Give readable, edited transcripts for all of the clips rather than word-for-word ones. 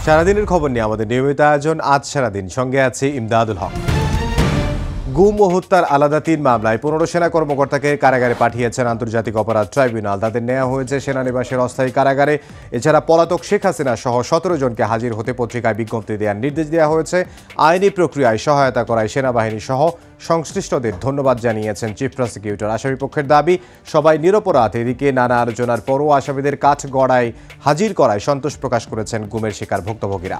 সারাদিনের খবর নিয়ে আমাদের নিয়মিত আয়োজন আজ সারাদিন, সঙ্গে আছে ইমদাদুল হক। গুম ও হত্যার আলাদা ৩ মামলায় ১৫ সেনা কর্মকর্তাকে কারাগারে পাঠিয়েছেন আন্তর্জাতিক অপরাধ ট্রাইব্যুনাল। তাদের নেওয়া হয়েছে সেনানিবাসের অস্থায়ী কারাগারে। এছাড়া পলাতক শেখ হাসিনা সহ ১৭ জনকে হাজির হতে পত্রিকায় বিজ্ঞপ্তি দেওয়ার নির্দেশ দেওয়া হয়েছে। আইনি প্রক্রিয়ায় সহায়তা করায় সেনাবাহিনী সহ সংশ্লিষ্টদের ধন্যবাদ জানিয়েছেন চিফ প্রসিকিউটর। আসামিপক্ষের দাবি, সবাই নিরপরাধ। এদিকে নানা আলোচনার পরও আসামিদের কাঠগড়ায় হাজির করায় সন্তোষ প্রকাশ করেছেন গুমের শিকার ভুক্তভোগীরা।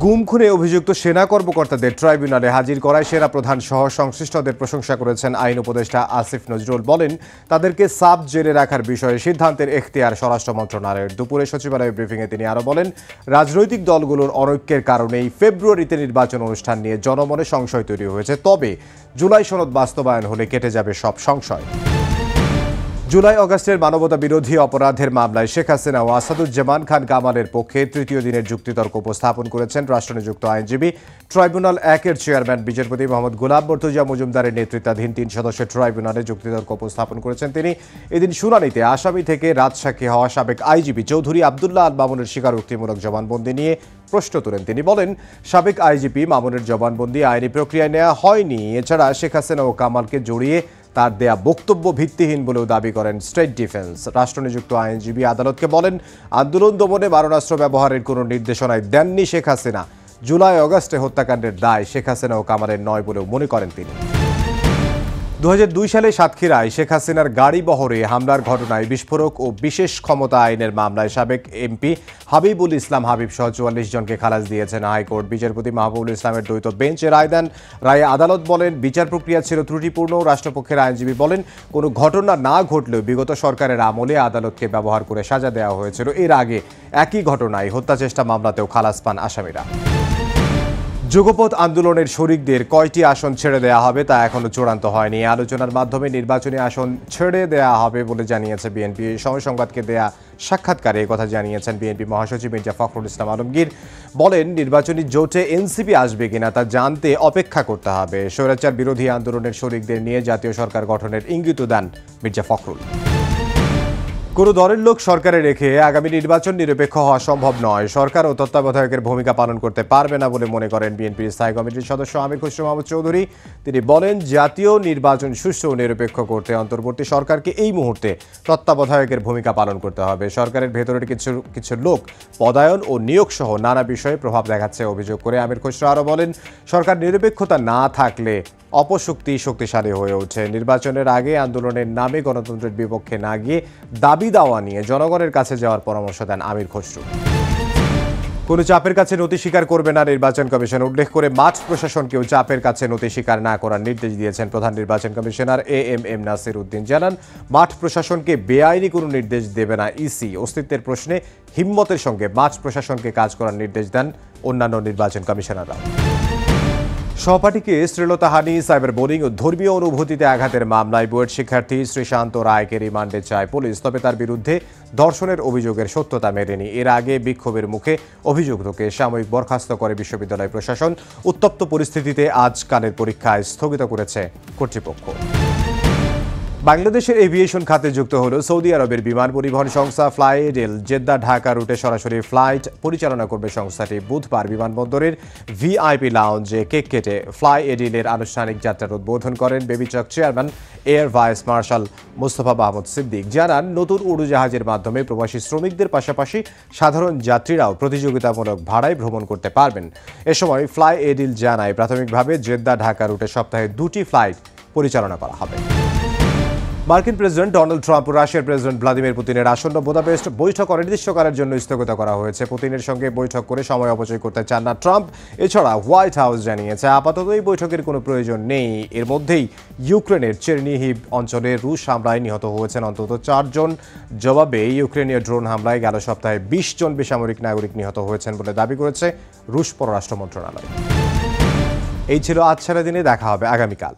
গুম খুনে অভিযুক্ত সেনা কর্মকর্তাদের ট্রাইব্যুনালে হাজির করায় সেনা প্রধান সহ সংশ্লিষ্টদের প্রশংসা করেছেন আইন উপদেষ্টা আসিফ নজরুল। বলেন, তাদেরকে সাব জেলে রাখার বিষয়ে সিদ্ধান্তের এখতিয়ার স্বরাষ্ট্র মন্ত্রণালয়ের। দুপুরে সচিবালয় ব্রিফিংয়ে তিনি আরও বলেন, রাজনৈতিক দলগুলোর অনৈক্যের কারণেই ফেব্রুয়ারিতে নির্বাচন অনুষ্ঠান নিয়ে জনমনে সংশয় তৈরি হয়েছে। তবে জুলাই সনদ বাস্তবায়ন হলে কেটে যাবে সব সংশয়। জুলাই অগাস্টের মানবতা বিরোধী অপরাধের মামলায় শেখ হাসিনা ও আসাদুজ্জামান খান কামালের পক্ষে তৃতীয় দিনের যুক্তিতর্ক উপস্থাপন করেছেন রাষ্ট্রনিযুক্ত আইনজীবী। ট্রাইব্যুনাল ১-এর চেয়ারম্যান বিচারপতি মোহাম্মদ গোলাম মর্তুজা মজুমদারের নেতৃত্বাধীন ৩ সদস্যের ট্রাইব্যুনালে যুক্তিতর্ক উপস্থাপন করেছেন তিনি। এদিন শুনানিতে আসামি থেকে রাজসাক্ষী হওয়া সাবেক আইজিপি চৌধুরী আবদুল্লাহ আল মামুনের স্বীকারোক্তিমূলক জবানবন্দি নিয়ে প্রশ্ন তোলেন তিনি। বলেন, সাবেক আইজিপি মামুনের জবানবন্দি আইনি প্রক্রিয়ায় নেওয়া হয়নি। এছাড়া শেখ হাসিনা ও কামালকে জড়িয়ে তার দেয়া বক্তব্য ভিত্তিহীন বলেও দাবি করেন স্টেট ডিফেন্স। রাষ্ট্রনিযুক্ত আইনজীবী আদালতকে বলেন, আন্দোলন দমনে মারণাস্ত্র ব্যবহারের কোনো নির্দেশনায় দেননি শেখ হাসিনা। জুলাই অগাস্টে হত্যাকাণ্ডের দায় শেখ হাসিনা ও কামালের নয় বলেও মনে করেন তিনি। ২০০২ সালে সাতক্ষীরায় শেখ হাসিনার গাড়ি বহরে হামলার ঘটনায় বিস্ফোরক ও বিশেষ ক্ষমতা আইনের মামলায় সাবেক এমপি হাবিবুল ইসলাম হাবিব সহ ৪৪ জনকে খালাস দিয়েছেন হাইকোর্ট। বিচারপতি মাহবুবুল ইসলামের দ্বৈত বেঞ্চে রায় দেন। রায়ে আদালত বলেন, বিচার প্রক্রিয়া ছিল ত্রুটিপূর্ণ। রাষ্ট্রপক্ষের আইনজীবী বলেন, কোনো ঘটনা না ঘটলেও বিগত সরকারের আমলে আদালতকে ব্যবহার করে সাজা দেওয়া হয়েছিল। এর আগে একই ঘটনায় হত্যাচেষ্টা মামলাতেও খালাস পান আসামিরা। যুগপৎ আন্দোলনের শরিকদের কয়টি আসন ছেড়ে দেওয়া হবে তা এখনো চূড়ান্ত হয়নি। আলোচনার মাধ্যমে নির্বাচনী আসন ছেড়ে দেওয়া হবে বলে জানিয়েছে বিএনপি। সময় সংবাদকে দেয়া সাক্ষাৎকারে কথা জানিয়েছেন বিএনপি মহাসচিব মির্জা ফখরুল ইসলাম আলমগীর। বলেন, নির্বাচনী জোটে এনসিপি আসবে কিনা তা জানতে অপেক্ষা করতে হবে। স্বৈরাচার বিরোধী আন্দোলনের শরিকদের নিয়ে জাতীয় সরকার গঠনের ইঙ্গিত দেন মির্জা ফখরুল। কোনো দলের লোক সরকারে রেখে আগামী নির্বাচন নিরপেক্ষ হওয়া সম্ভব নয়। সরকার ও তত্ত্বাবধায়কের ভূমিকা পালন করতে পারবে না বলে মনে করেন বিএনপির স্থায়ী কমিটির সদস্য আমির খসরু মাহমুদ চৌধুরী। তিনি বলেন, জাতীয় নির্বাচন সুষ্ঠু ও নিরপেক্ষ করতে অন্তর্বর্তী সরকারকে এই মুহূর্তে তত্ত্বাবধায়কের ভূমিকা পালন করতে হবে। সরকারের ভেতরের কিছু লোক পদায়ন ও নিয়োগ সহ নানা বিষয়ে প্রভাব দেখাচ্ছে অভিযোগ করে আমির খসরু আরও বলেন, সরকার নিরপেক্ষতা না থাকলে অপশক্তি শক্তিশালী হয়ে ওঠে। নির্বাচনের আগে আন্দোলনের নামে গণতন্ত্রের বিপক্ষে না গিয়ে দাবি দাওয়া নিয়ে জনগণের কাছে যাওয়ার পরামর্শ দেন আমির খসরু। কোনো চাপের কাছে নতি স্বীকার করবে না নির্বাচন কমিশন। উল্লেখ করে মাঠ প্রশাসনকেও চাপের কাছে নতি স্বীকার না করার নির্দেশ দিয়েছেন প্রধান নির্বাচন কমিশনার এএমএম নাসির উদ্দিন। জানান, মাঠ প্রশাসনকে বেআইনি কোনো নির্দেশ দেবে না ইসি। অস্তিত্বের প্রশ্নে হিম্মতের সঙ্গে মাঠ প্রশাসনকে কাজ করার নির্দেশ দেন অন্যান্য নির্বাচন কমিশনাররা। সহপাঠীকে শ্লীলতাহানি, সাইবার বোলিং ও ধর্মীয় অনুভূতিতে আঘাতের মামলায় বুয়েট শিক্ষার্থী শ্রীশান্ত রায়কে রিমান্ডে চায় পুলিশ। তবে তার বিরুদ্ধে ধর্ষণের অভিযোগের সত্যতা মেলেনি। এর আগে বিক্ষোভের মুখে অভিযুক্তকে সাময়িক বরখাস্ত করে বিশ্ববিদ্যালয় প্রশাসন। উত্তপ্ত পরিস্থিতিতে আজ কালের পরীক্ষায় স্থগিত করেছে কর্তৃপক্ষ। বাংলাদেশের এভিয়েশন খাতে যুক্ত হল সৌদি আরবের বিমান পরিবহন সংস্থা ফ্লাই এডেল। জেদ্দা ঢাকা রুটে সরাসরি ফ্লাইট পরিচালনা করবে সংস্থাটি। বুধবার বিমানবন্দরের ভিআইপি লাউঞ্জে কেক কেটে ফ্লাই এডেলের আনুষ্ঠানিক যাত্রার উদ্বোধন করেন বেবিচক chairman air vice marshal Mostafa Mahmud Siddique. জানান, নতুন উড়োজাহাজের মাধ্যমে প্রবাসী শ্রমিকদের পাশাপাশি সাধারণ যাত্রীরাও প্রতিযোগিতামূলক ভাড়ায় ভ্রমণ করতে পারবেন। এ সময় ফ্লাই এডেল জানায়, প্রাথমিকভাবে জেদ্দা ঢাকা রুটে সপ্তাহে 2টি ফ্লাইট পরিচালনা করা হবে। মার্কিন প্রেসিডেন্ট ডোনাল্ড ট্রাম্প ও রাশিয়ার প্রেসিডেন্ট ভ্লাদিমির পুতিনের আসন্ন বুদাপেস্ট বৈঠক অনির্দিষ্টকালের জন্য স্থগিত করা হয়েছে। পুতিনের সঙ্গে বৈঠক করে সময় অপচয় করতে চান না ট্রাম্প। এছাড়া হোয়াইট হাউস জানিয়েছে, আপাতত এই বৈঠকের কোনো প্রয়োজন নেই। এর মধ্যেই ইউক্রেনের চেরনিহিভ অঞ্চলে রুশ হামলায় নিহত হয়েছেন অন্তত 4 জন। জবাবে ইউক্রেনীয় ড্রোন হামলায় গেল সপ্তাহে 20 জন বেসামরিক নাগরিক নিহত হয়েছেন বলে দাবি করেছে রুশ পররাষ্ট্র মন্ত্রণালয়। এই ছিল আজ সারাদিনে। দেখা হবে আগামীকাল।